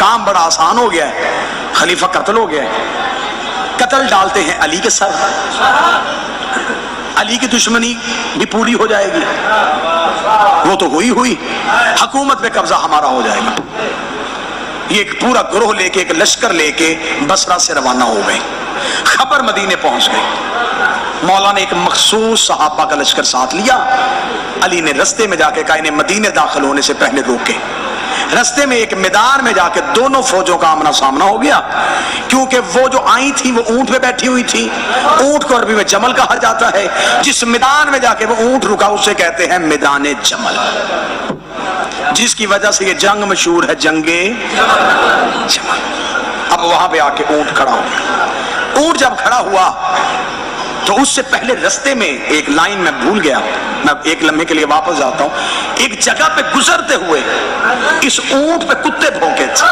کام بڑا آسان ہو گیا ہے، خلیفہ قتل ہو گیا ہے، قتل ڈالتے ہیں علی کے سر، علی کی دشمنی بھی پوری ہو جائے گی، وہ تو ہوئی حکومت پہ قبضہ ہمارا ہو جائے گا۔ یہ ایک پورا گروہ لے کے، ایک لشکر لے کے بصرہ سے روانہ ہو گئے، خبر مدینے پہنچ گئے۔ مولا نے ایک مخصوص صحابہ کا لشکر ساتھ لیا، علی نے رستے میں جا کے کہا انہیں مدینے داخل ہونے سے پہلے روکے۔ رستے میں ایک میدان میں جا کے دونوں فوجوں کا آمنا سامنا ہو گیا، کیونکہ وہ جو آئی تھی وہ اونٹ پہ بیٹھی ہوئی تھی، اونٹ کو عربی میں جمل کہا جاتا ہے، جس میدان میں جا کے وہ اونٹ رکا اسے کہتے ہیں میدان جمل، جس کی وجہ سے یہ جنگ مشہور ہے، جنگ جمل۔ اب وہاں پہ آ کے اونٹ کھڑا ہو گیا، اونٹ جب کھڑا ہوا تو اس سے پہلے رستے میں ایک لائن میں بھول گیا، میں ایک لمحے کے لیے واپس جاتا ہوں، ایک جگہ پہ گزرتے ہوئے اس اونٹ پہ کتے بھونکے تھے۔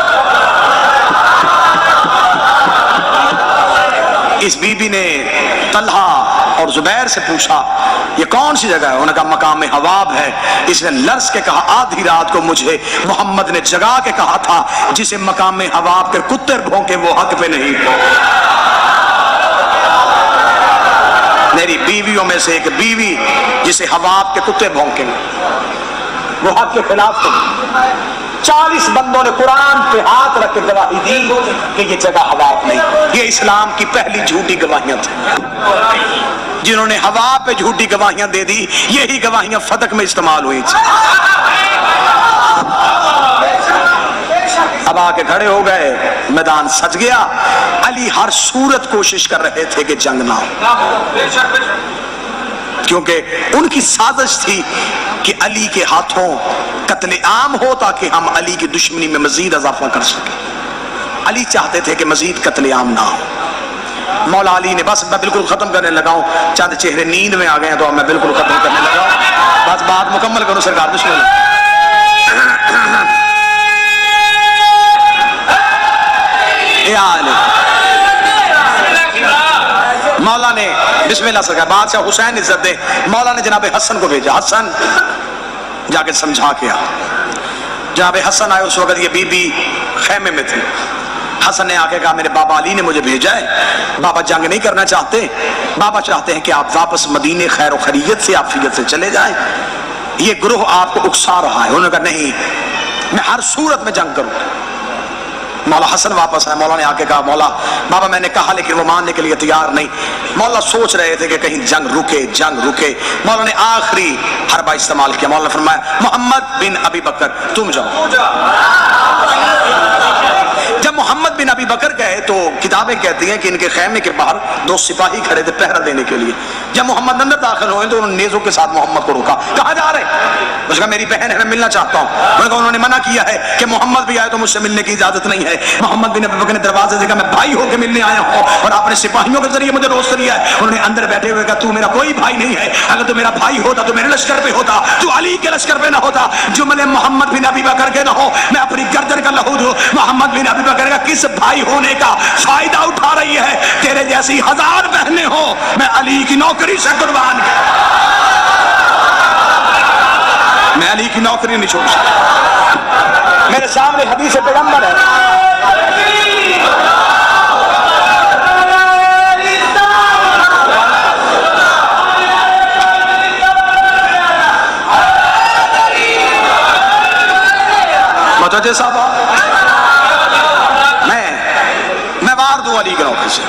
اس بی بی نے طلحہ اور زبیر سے پوچھا یہ کون سی جگہ ہے؟ انہوں نے کہا مقام حواب ہے۔ اس نے لرز کے کہا آدھی رات کو مجھے محمد نے جگا کے کہا تھا جسے مقام حواب کے کتے بھونکے وہ حق پہ نہیں پہنچے۔ میری بیویوں میں سے ایک بیوی جسے حواب کے کتے بھونکیں وہ حق کے خلاف تھی۔ 40 بندوں نے قرآن پہ ہاتھ رکھ کے گواہی دی کہ یہ جگہ حواب نہیں۔ یہ اسلام کی پہلی جھوٹی گواہیاں تھیں، جنہوں نے حواب پہ جھوٹی گواہیاں دے دی، یہی گواہیاں فتح میں استعمال ہوئی تھی۔ اب آ کے کھڑے ہو گئے، میدان سج گیا، علی ہر صورت کوشش کر رہے تھے کہ جنگ نہ ہو، کیونکہ ان کی سازش تھی کہ علی کے ہاتھوں قتل عام ہو تاکہ ہم علی کی دشمنی میں مزید اضافہ کر سکیں۔ علی چاہتے تھے کہ مزید قتل عام نہ ہو۔ مولا علی نے بس میں بالکل ختم کرنے لگا ہوں، چند چہرے نیند میں آ گئے ہیں تو اب میں بالکل ختم کرنے لگا ہوں، بس بات مکمل کروں سرکار بسم اللہ۔ مولا نے بسم اللہ سرکار بادشاہ حسین عزت دے، مولا نے جناب حسن کو بھیجا، حسن جا کے سمجھا کے آ۔ جناب حسن آئے، اس وقت یہ بی بی خیمے میں تھی۔ حسن نے آ کے کہا میرے بابا علی نے مجھے بھیجا ہے، بابا جنگ نہیں کرنا چاہتے، بابا چاہتے ہیں کہ آپ واپس مدینے خیر و خیریت سے عافیت سے چلے جائیں، یہ گروہ آپ کو اکسا رہا ہے۔ انہوں نے کہا نہیں، میں ہر صورت میں جنگ کروں۔ مولا حسن واپس آئے، مولا نے آ کے کہا مولا بابا میں نے کہا لیکن وہ ماننے کے لیے تیار نہیں۔ مولا سوچ رہے تھے کہ کہیں جنگ رکے۔ مولا نے آخری حربہ استعمال کیا، مولا نے فرمایا محمد بن ابی بکر تم جاؤ۔ جب محمد بن ابی بکر گئے تو کتابیں کہتی ہیں کہ ان کے خیمے کے باہر 2 سپاہی کھڑے تھے پہرا دینے کے لیے۔ جب محمد اندر داخل ہوئے تو انہوں نے نیزوں کے ساتھ محمد کو روکا، کہاں جا رہے؟ اس نے کہا میری بہن ہے، میں ملنا چاہتا ہوں۔ انہوں نے منع کیا ہے کہ محمد بھی آئے تو مجھ سے ملنے کی اجازت نہیں ہے۔ محمد بن ابی بکر نے دروازے سے کہا میں بھائی ہو کے ملنے آیا ہوں اور آپ نے سپاہیوں کے ذریعے مجھے روست دیا ہے۔ انہوں نے اندر بیٹھے ہوئے کہا تو میرا کوئی بھائی نہیں ہے، اگر تو میرا بھائی ہوتا تو میرے لشکر پہ ہوتا، تو علی کے لشکر پہ نہ ہوتا، جملے محمد بن ابی بکر کے نہ ہو، میں اپنی گردن کا لہو دوں۔ محمد بن ابی بکر کا کس بھائی ہونے کا فائدہ اٹھا رہی ہے؟ تیرے جیسی 1000 بہنیں ہوں، میں علی کی نوکری سے قربان گیا، میں علی کی نوکری نہیں چھوڑ سکتا۔ میرے سامنے حدیث پیغمبر ہے، متوجہ صاحب میں وار دوں علی کے نوکری سے۔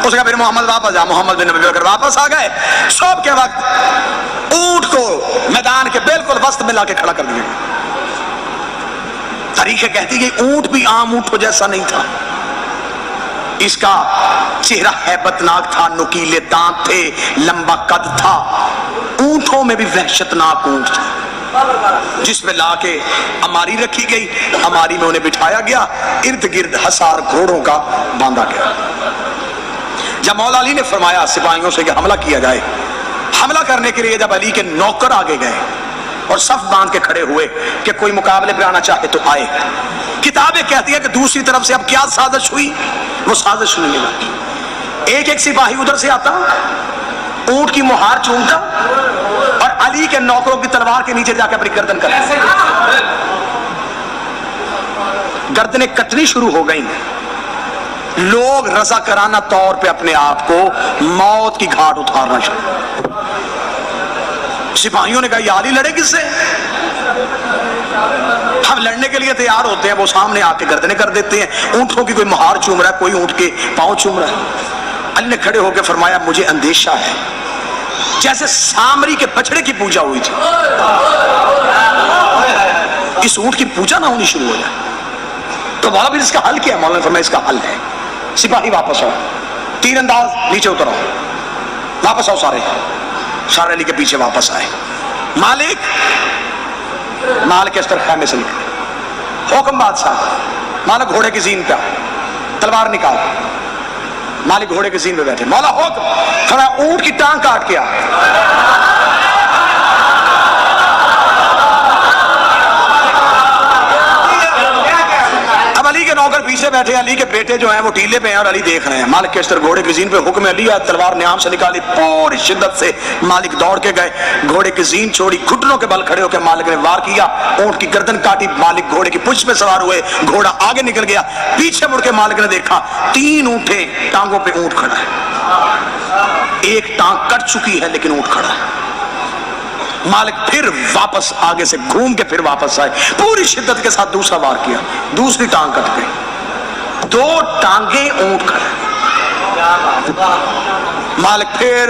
اس کا پھر محمد واپس آ، محمد بن ابی بکر واپس آ گئے۔ صبح کے وقت اونٹ کو میدان کے بالکل وسط میں لا کے کھڑا کر دیا گیا۔ تاریخ کہتی ہے کہ اونٹ بھی عام اونٹوں جیسا نہیں تھا، اس کا چہرہ ہیبت ناک تھا، نکیلے دانت تھے، لمبا قد تھا، اونٹوں میں بھی وحشت ناک اونٹ تھا، جس میں لا کے اماری رکھی گئی، اماری میں انہیں بٹھایا گیا، ارد گرد حصار گھوڑوں کا باندھا گیا۔ جب مولا علی نے فرمایا سپاہیوں سے کہ حملہ کیا جائے، حملہ کرنے کے لیے جب علی کے نوکر آگے گئے اور صف باندھ کے کھڑے ہوئے کہ کوئی مقابلے پہ آنا چاہے تو آئے، کتابیں کہتی ہیں کہ دوسری طرف سے اب کیا سازش ہوئی؟ وہ سازش نہیں لگی، ایک ایک سپاہی ادھر سے آتا، اونٹ کی مہار چومتا اور علی کے نوکروں کی تلوار کے نیچے جا کے اپنی گردن کرتا۔ गर्दनें कटनी शुरू हो गई। लोग रज़ाकाराना तौर पे अपने आप को मौत की घाट उतारना शुरू। सिपाहियों ने कहा, या अली लड़े किससे? हम लड़ने के लिए तैयार होते हैं, वो सामने आके गर्दनें कर देते हैं। ऊंटों की कोई मुहार चूम रहा है, कोई ऊंट के पांव चूम रहा है। अली ने खड़े होकर फरमाया, मुझे अंदेशा है जैसे सामरी के बछड़े की पूजा हुई थी, इस ऊंट की पूजा ना होनी शुरू हो जाए। तो मौला, फिर इसका हल क्या है? मौला ने फरमाया, इसका हल है, सिपाही वापस आओ, तीरंदाज नीचे उतरो, वापस आओ सारे। सारे अली के पीछे वापस आए। मालिक इस तरह खैमे से निकले। हुक्म बादशाह, मालिक घोड़े की जीन पे, तलवार निकाल। मालिक घोड़े की जीन पे बैठे। मौला हुक्म, खड़ा ऊंट की टांग काट के आ। अली के नौकर पीछे बैठे, अली के बेटे जो हैं वो टीले पे हैं और अली देख रहे हैं। मालिक के इस घोड़े की जीन पे हुक्म अली है, तलवार न्याम से निकाली, पूरी शिद्दत से मालिक दौड़ के गए, घोड़े की जीन छोड़ी, घुटनों के बल खड़े होकर मालिक ने वार किया, ऊंट की गर्दन काटी। मालिक घोड़े की पुछ पे सवार हुए, घोड़ा आगे निकल गया। पीछे मुड़ के मालिक ने देखा 3 ऊंटे, टांगों पे ऊंट खड़ा है, एक टांग कट चुकी है लेकिन ऊंट खड़ा है। मालिक फिर वापस आगे से घूम के फिर वापस आए, पूरी शिद्दत के साथ दूसरा वार किया, दूसरी टांग कट गई, 2 टांगे ऊंट खड़े। मालिक फिर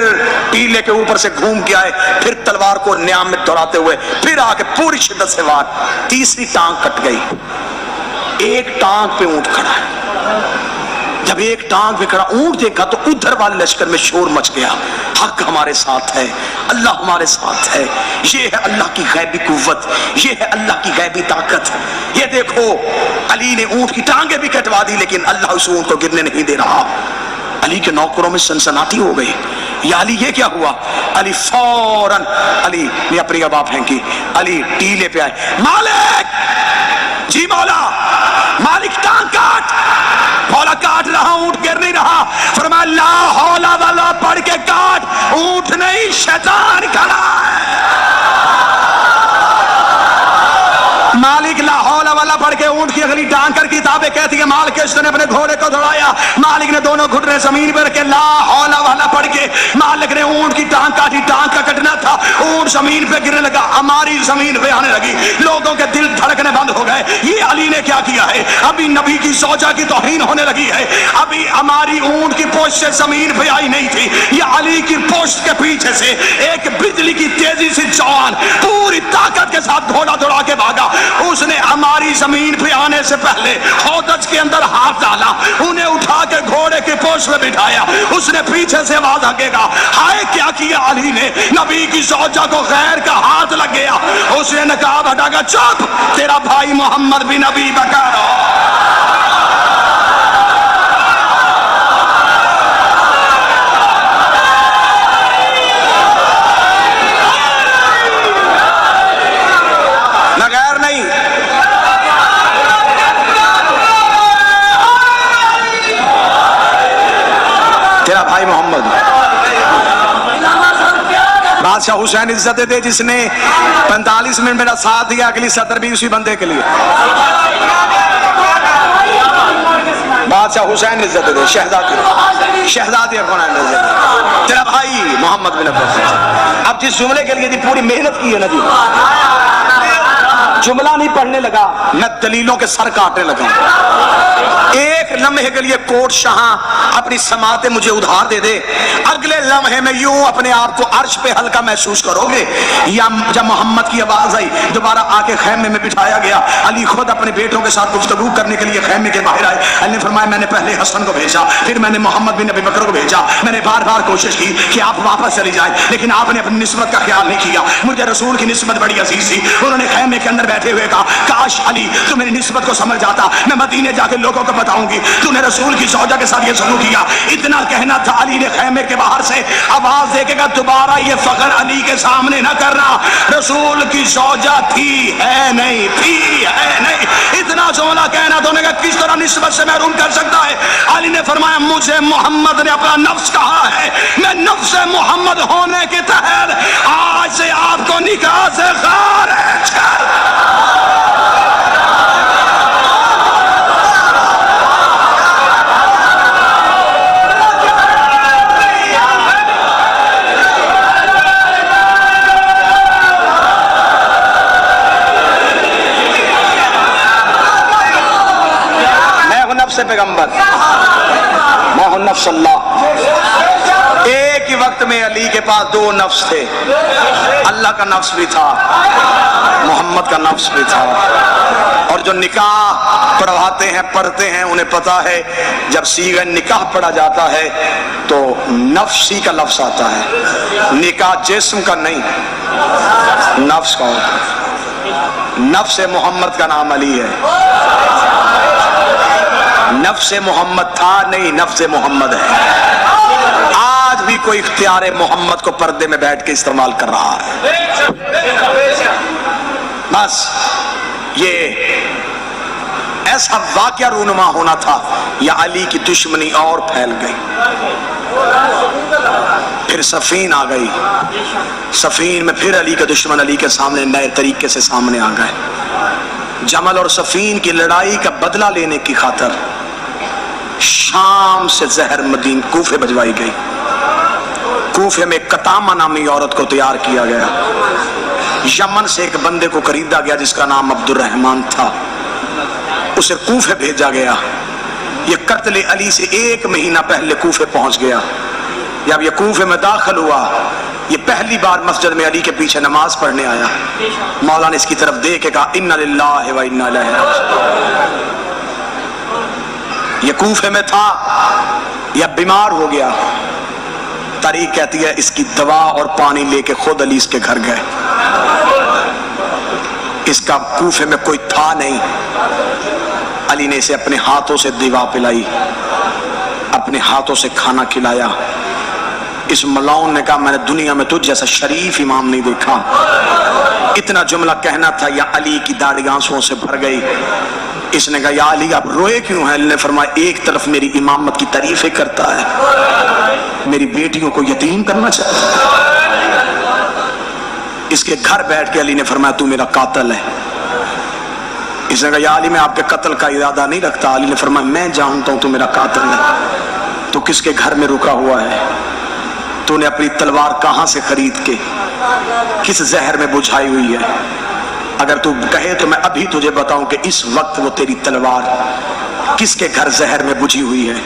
टीले के ऊपर से घूम के आए, फिर तलवार को न्याम में दोहराते हुए फिर आके पूरी शिद्दत से वार, तीसरी टांग कट गई, एक टांग पे ऊंट खड़ा है। जब एक टांग पे खड़ा ऊंट देखा तो उधर वाले लश्कर में शोर मच गया, हक हमारे साथ है, अल्लाह हमारे साथ है, ये है अल्लाह की गैबी कुव्वत, ये है अल्लाह की गैबी ताकत। ये देखो, अली ने ऊंट की टांगे भी कटवा दी लेकिन अल्लाह उस ऊंट को गिरने नहीं दे रहा। अली के नौकरों में सनसनाटी हो गई, या अली ये क्या हुआ? अली फौरन, अली ने अपनी हवा फेंकी, अली टीले पे आए। मालिक, जी मौला, मालिक टांग काट। मौला काट रहा, ऊंट गिर नहीं रहा। फरमाया, ला हौला वाला पढ़ के काट, ऊंट नहीं शैतान खड़ा है। मालिक ला हौला वाला पढ़ के ऊंट की अगली टांग कर किताबें कहती है मालिक ने अपने घोड़े को दौड़ाया, मालिक ने दोनों घुटने जमीन पर रखे, ला हौला वाला पढ़ के मालिक ने ऊंट की टांग काटी। टांग का कटना था, ऊंट जमीन पे गिरने लगा, हमारी जमीन पे आने लगी, लोगों के दिल धड़कने बंद हो गए। ये अली ने क्या किया है? अभी नबी की सौजा की तौहीन होने लगी है, अभी हमारी ऊंट की पोस्ट से जमीन पे आई नहीं थी, ये अली की पोस्ट के पीछे से एक बिजली की तेजी से जवान पूरी ताकत के साथ घोड़ा दौड़ा के भागा। उसने हमारी जमीन पे आने से पहले हौदज के अंदर हाथ डाला, उन्हें उठा के घोड़े के पोस्ट में बिठाया। उसने पीछे से आवाज आगेगा, हाय क्या किया अली ने? नबी की सौजा को गैर का हाथ लग गया। उसने नकाब हटाकर, चुप, तेरा भाई मोहम्मद बिन अबी बकर। तेरा भाई मोहम्मद। बादशाह हुसैन इज्जत दे जिसने 45 मिनट मेरा साथ दिया, अगली सदर भी उसी बंदे के लिए। बादशाह हुसैन इज्जत दे, शहजादी तेरा भाई मोहम्मद बिन अब्बास। अब जिस जुमले के लिए जी पूरी मेहनत की है ना जी, जुमला नहीं पढ़ने लगा, मैं दलीलों के सर काटने लगा। एक लम्हे के लिए कोट शाह अपनी समाते मुझे उधार दे दे, अगले लम्हे में यूं अपने आप को अर्श पे हल्का महसूस करोगे। या जब मोहम्मद की आवाज आई, दोबारा आके खैमे में बिठाया गया। अली खुद अपने बेटों के साथ गुफ्तगू करने के लिए खैमे के बाहर आए। अली ने फरमाया, मैंने पहले हसन को भेजा, फिर मैंने मोहम्मद बिन अबी बकर को भेजा। मैंने बार बार कोशिश की कि आप वापस चली जाए, लेकिन आपने अपनी निस्बत का ख्याल नहीं किया। मुझे रसूल की निस्बत बड़ी अजीज थी। उन्होंने खैमे के अंदर बैठे हुए कहा, काश अली तू मेरी निस्बत को समझ जाता, मैं मदीने जाके लोगों को बताऊंगी तूने रसूल की सौजा के साथ ये सलूक किया। इतना कहना था। अली ने खैमे के बाहर से आवाज देखेगा, दोबारा ये फख्र अली के सामने न करना, रसूल की सौजा थी है नहीं, थी है नहीं, इतना जुमला कहना। तो उन्होंने कहा, किस तरह निस्बत से महरूम कर सकता है? अली ने फरमाया, मुझे मोहम्मद ने अपना नफ्स कहा है, मैं नफ्स मोहम्मद होने के तहत आज से आपको निकाह से खारिज कर। नफ्स पैगंबर, मैं हूं नफ्स अल्लाह। एक ही वक्त में अली के पास दो नफ्स थे, अल्लाह का नफ्स भी था, मोहम्मद का नफ्स भी था। और जो निकाह पढ़वाते हैं, पढ़ते हैं, उन्हें पता है जब सीगा निकाह पढ़ा जाता है तो नफ्सी का लफ्ज आता है, निकाह जिस्म का नहीं, नफ्स का होता है। नफ्स मोहम्मद का नाम अली है, नफ्स मोहम्मद था नहीं, नफ्स मोहम्मद है। आज भी कोई इख्तियार मोहम्मद को पर्दे में बैठ के इस्तेमाल कर रहा है। बस ये ऐसा वाकया रूनुमा होना था या अली की दुश्मनी और फैल गई। फिर सफीन आ गई, सफीन में फिर अली के दुश्मन अली के सामने नए तरीके से सामने आ गए। जमल और सफीन की लड़ाई का बदला लेने की खातिर शाम से जहर मदीन कूफे भिजवाई गई। कूफे में कतामा नामी औरत को तैयार किया गया। यमन से एक बंदे को खरीदा गया जिसका नाम अब्दुर्रहमान था, उसे कूफे भेजा गया। ये कत्ल अली से 1 महीना पहले कूफे पहुंच गया। जब ये कूफे में दाखिल हुआ, ये पहली बार मस्जिद में अली के पीछे नमाज पढ़ने आया। मौला ने इसकी तरफ देख के कहा इन्ना लिल्लाहि व इन्ना इलैहि राजिऊन। ये कूफे में था, या बीमार हो गया। तारीख कहती है इसकी दवा और पानी लेके खुद अली इसके घर गए। इसका कूफे में कोई था नहीं। अली ने इसे अपने हाथों से दवा पिलाई, अपने हाथों से खाना खिलाया। इस मलाउन ने कहा मैंने दुनिया में तुझ जैसा शरीफ इमाम नहीं देखा। इतना जुमला कहना था या अली की दाढ़ी आंसुओं से भर गई। इसने कहा या अली आप रोए क्यों हैं? अली ने फरमाया एक तरफ मेरी इमामत की तारीफें करता है, मेरी बेटियों को यतीम करना चाहता है। इसके घर बैठ के अली ने फरमाया तू मेरा कातिल है। इसने कहा या अली मैं आपके कत्ल का इरादा नहीं रखता। अली ने फरमाया मैं जानता हूं तू मेरा कातिल है। तू किसके घर में रुका हुआ है? तूने अपनी तलवार कहां से खरीद के किस जहर में बुझाई हुई है? अगर तू कहे तो मैं अभी तुझे बताऊं कि इस वक्त वो तेरी तलवार किसके घर जहर में बुझी हुई है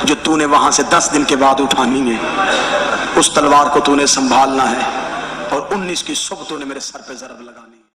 जो तूने वहां से 10 दिन के बाद उठानी है। उस तलवार को तूने संभालना है और 19 की सुबह तूने मेरे सर पे जरब लगानी है।